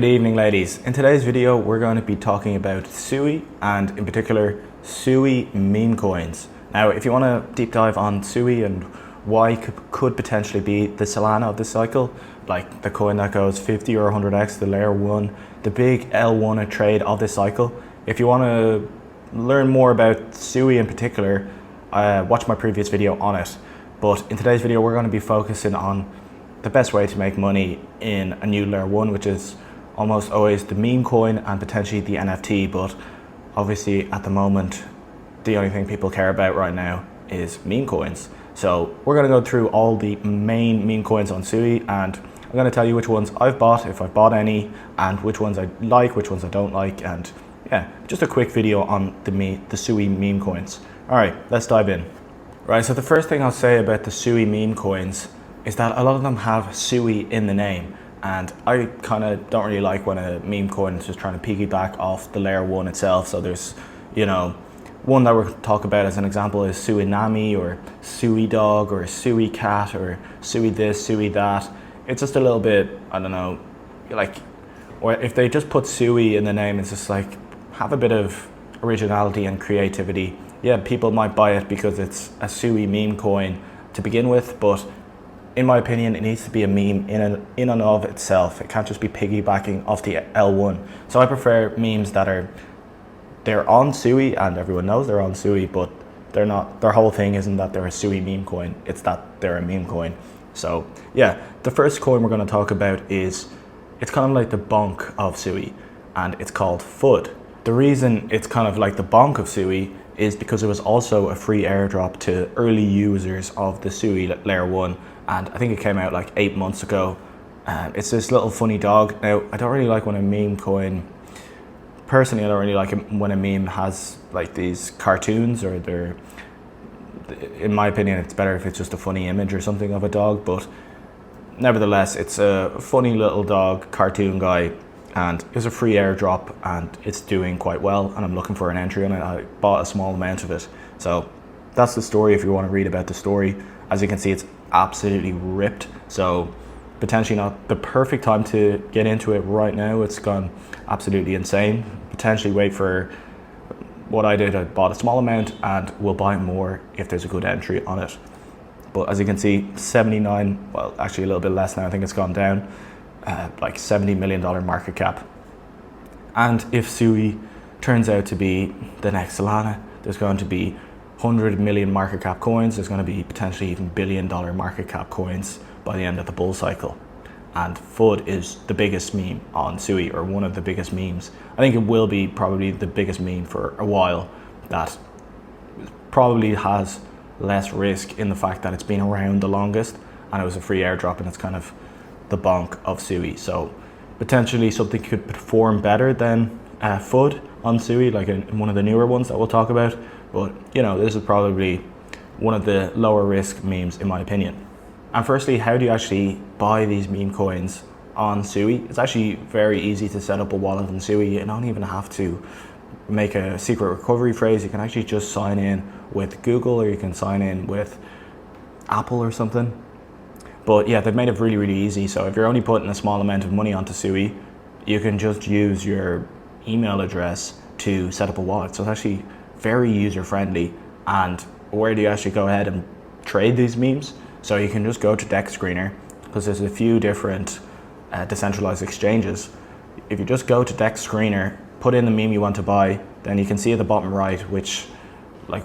Good evening, ladies. In today's video, we're going to be talking about SUI and in particular SUI meme coins. Now, if you want to deep dive on SUI and why could potentially be the Solana of this cycle, like the coin that goes 50 or 100x, the layer 1, the big L1 trade of this cycle. If you want to learn more about SUI in particular, watch my previous video on it. But in today's video, we're going to be focusing on the best way to make money in a new layer 1, which is almost always the meme coin and potentially the NFT, but obviously at the moment the only thing people care about right now is meme coins. So we're going to go through all the main meme coins on SUI, and I'm going to tell you which ones I've bought, if I've bought any, and which ones I like, which ones I don't like, and yeah, just a quick video on the SUI meme coins. Alright, let's dive in. Right, so the first thing I'll say about the SUI meme coins is that a lot of them have SUI in the name. And I kind of don't really like when a meme coin is just trying to piggyback off the layer 1 itself. So there's, one that we're talking about as an example is SUI Nami or SUI Dog or SUI Cat or SUI this, SUI that. It's just a little bit, I don't know, or if they just put SUI in the name, it's just like, have a bit of originality and creativity. Yeah, people might buy it because it's a SUI meme coin to begin with, but in my opinion, it needs to be a meme in and of itself. It can't just be piggybacking off the L1. So I prefer memes that they're on SUI and everyone knows they're on SUI, but they're not. Their whole thing isn't that they're a SUI meme coin. It's that they're a meme coin. So yeah, the first coin we're going to talk about it's kind of like the bonk of SUI, and it's called FUD. The reason it's kind of like the bonk of SUI is because it was also a free airdrop to early users of the SUI layer 1. And I think it came out like 8 months ago. It's this little funny dog. Now, I don't really like when a meme coin, personally I don't really like it when a meme has like these cartoons, or in my opinion, it's better if it's just a funny image or something of a dog. But nevertheless, it's a funny little dog cartoon guy, and it's a free airdrop and it's doing quite well, and I'm looking for an entry on it. I bought a small amount of it. So that's the story if you want to read about the story. As you can see, it's absolutely ripped, so potentially not the perfect time to get into it right now. It's gone absolutely insane. Potentially wait for what I did. I bought a small amount and will buy more if there's a good entry on it. But as you can see, 79, well actually a little bit less now, I think it's gone down, like $70 million market cap. And if SUI turns out to be the next Solana, there's going to be 100 million market cap coins. There's going to be potentially even $1 billion market cap coins by the end of the bull cycle. And FUD is the biggest meme on SUI, or one of the biggest memes. I think it will be probably the biggest meme for a while, that probably has less risk in the fact that it's been around the longest and it was a free airdrop, and it's kind of the bonk of SUI. So potentially something could perform better than FUD on SUI, like in one of the newer ones that we'll talk about. But this is probably one of the lower risk memes in my opinion. And firstly, how do you actually buy these meme coins on SUI? It's actually very easy to set up a wallet on SUI. You don't even have to make a secret recovery phrase. You can actually just sign in with Google, or you can sign in with Apple or something. But yeah, they've made it really, really easy. So if you're only putting a small amount of money onto SUI, you can just use your email address to set up a wallet. So it's actually very user friendly. And where do you actually go ahead and trade these memes? So you can just go to Dex Screener, because there's a few different decentralized exchanges. If you just go to Dex Screener, put in the meme you want to buy, then you can see at the bottom right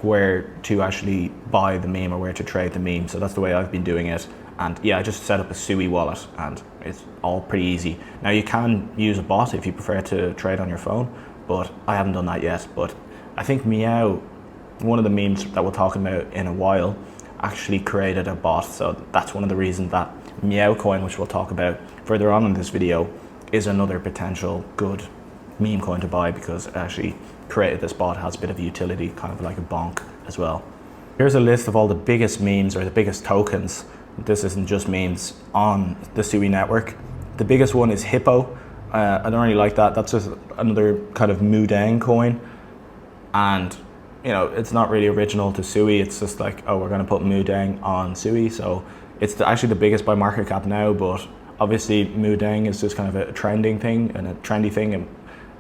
where to actually buy the meme or where to trade the meme. So that's the way I've been doing it. And yeah, I just set up a SUI wallet and it's all pretty easy. Now you can use a bot if you prefer to trade on your phone, but I haven't done that yet. But I think Meow, one of the memes that we're talking about in a while, actually created a bot. So that's one of the reasons that Memecoin, which we'll talk about further on in this video, is another potential good meme coin to buy, because it actually created this bot, has a bit of utility, kind of like a bonk as well. Here's a list of all the biggest memes, or the biggest tokens. This isn't just memes on the SUI network. The biggest one is Hippo. I don't really like that. That's just another kind of Mudang coin. And it's not really original to SUI. It's just like, oh, we're going to put Mudang on SUI. So it's actually the biggest by market cap now, but Obviously, Mudeng is just kind of a trending thing and a trendy thing, and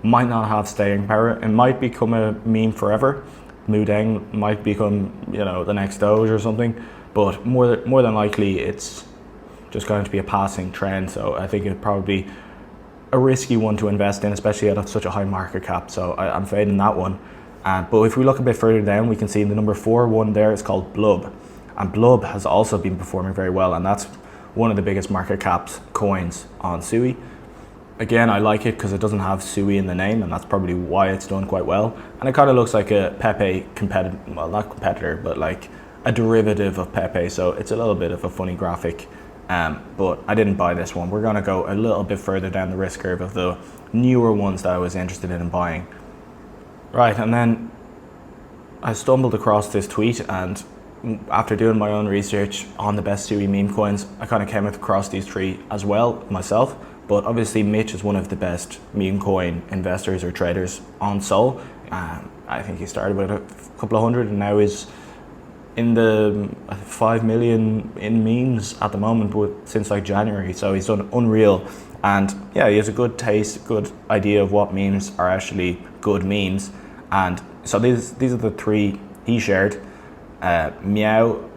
might not have staying power. It might become a meme forever. Mudeng might become, the next Doge or something, but more than likely it's just going to be a passing trend. So I think it'd probably be a risky one to invest in, especially at such a high market cap. So I'm fading that one. But if we look a bit further down, we can see the number 4 one there is called Blub, and Blub has also been performing very well, and that's one of the biggest market caps coins on SUI. Again, I like it because it doesn't have SUI in the name, and that's probably why it's done quite well. And it kind of looks like a Pepe competitor, well, not competitor, but like a derivative of Pepe. So it's a little bit of a funny graphic, but I didn't buy this one. We're going to go a little bit further down the risk curve of the newer ones that I was interested in buying. Right, and then I stumbled across this tweet, and after doing my own research on the best SUI meme coins, I kind of came across these 3 as well myself. But obviously Mitch is one of the best meme coin investors or traders on Sol. I think he started with a couple of hundred and now is in the 5 million in memes at the moment since like January. So he's done unreal, and yeah, he has a good taste, good idea of what memes are actually good memes. And so these are the 3 he shared. Meow,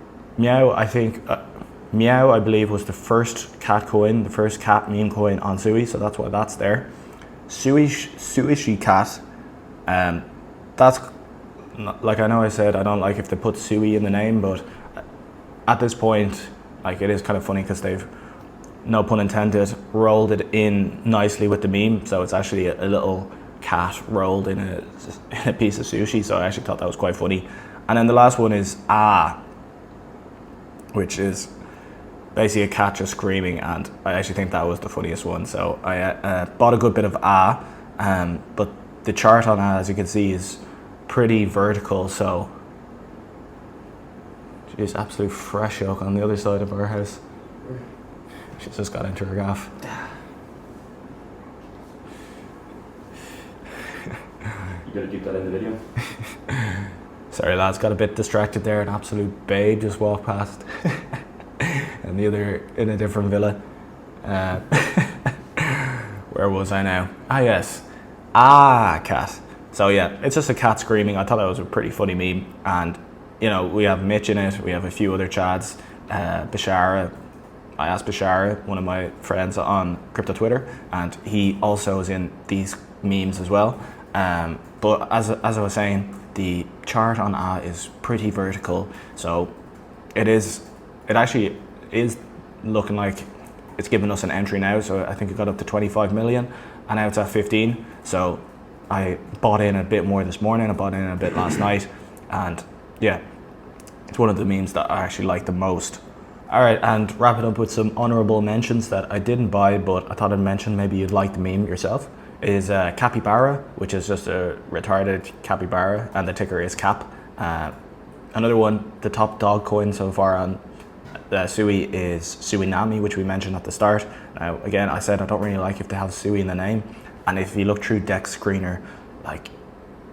I believe was the first cat coin, the first cat meme coin on SUI, so that's why that's there. Suishi cat, that's, like, I know I said I don't like if they put SUI in the name, but at this point, like, it is kind of funny because they've, no pun intended, rolled it in nicely with the meme, so it's actually a little cat rolled in a piece of sushi, so I actually thought that was quite funny. And then the last one is which is basically a cat just screaming, and I actually think that was the funniest one. So I bought a good bit of but the chart on as you can see, is pretty vertical. So, she's absolute fresh oak on the other side of our house. She's just got into her gaff. You gotta keep that in the video. Sorry lads, got a bit distracted there. An absolute babe just walked past. And the other in a different villa. Where was I now? Yes. Cat. So yeah, it's just a cat screaming. I thought that was a pretty funny meme. And we have Mitch in it. We have a few other chads. Bashara. I asked Bashara, one of my friends on crypto Twitter, and he also is in these memes as well. But as I was saying, the chart on is pretty vertical, so it actually is looking like it's giving us an entry now. So I think it got up to 25 million, and now it's at 15. So I bought in a bit more this morning. I bought in a bit last night, and yeah, it's one of the memes that I actually like the most. All right, and wrap it up with some honorable mentions that I didn't buy, but I thought I'd mention, maybe you'd like the meme yourself, is Capybara, which is just a retarded capybara, and the ticker is CAP. Another one, the top dog coin so far on SUI is Suinami, which we mentioned at the start. Now, again, I said I don't really like if they have SUI in the name, and if you look through Dex Screener, like,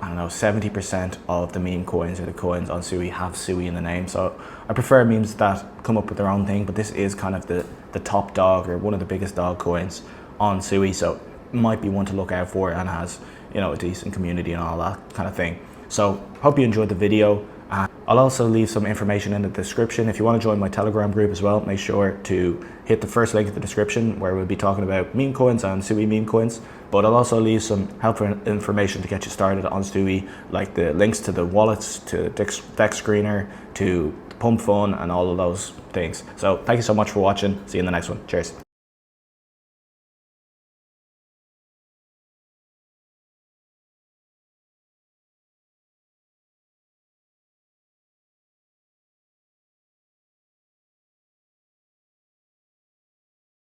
I don't know, 70% of the meme coins or the coins on SUI have SUI in the name. So I prefer memes that come up with their own thing, but this is kind of the top dog, or one of the biggest dog coins on SUI. So might be one to look out for, and has a decent community and all that kind of thing. So hope you enjoyed the video. I'll also leave some information in the description. If you want to join my Telegram group as well, make sure to hit the first link in the description, where we'll be talking about meme coins and SUI meme coins. But I'll also leave some helpful information to get you started on SUI, like the links to the wallets, to Dex Screener, to Pump Fun, and all of those things. So thank you so much for watching. See you in the next one. Cheers.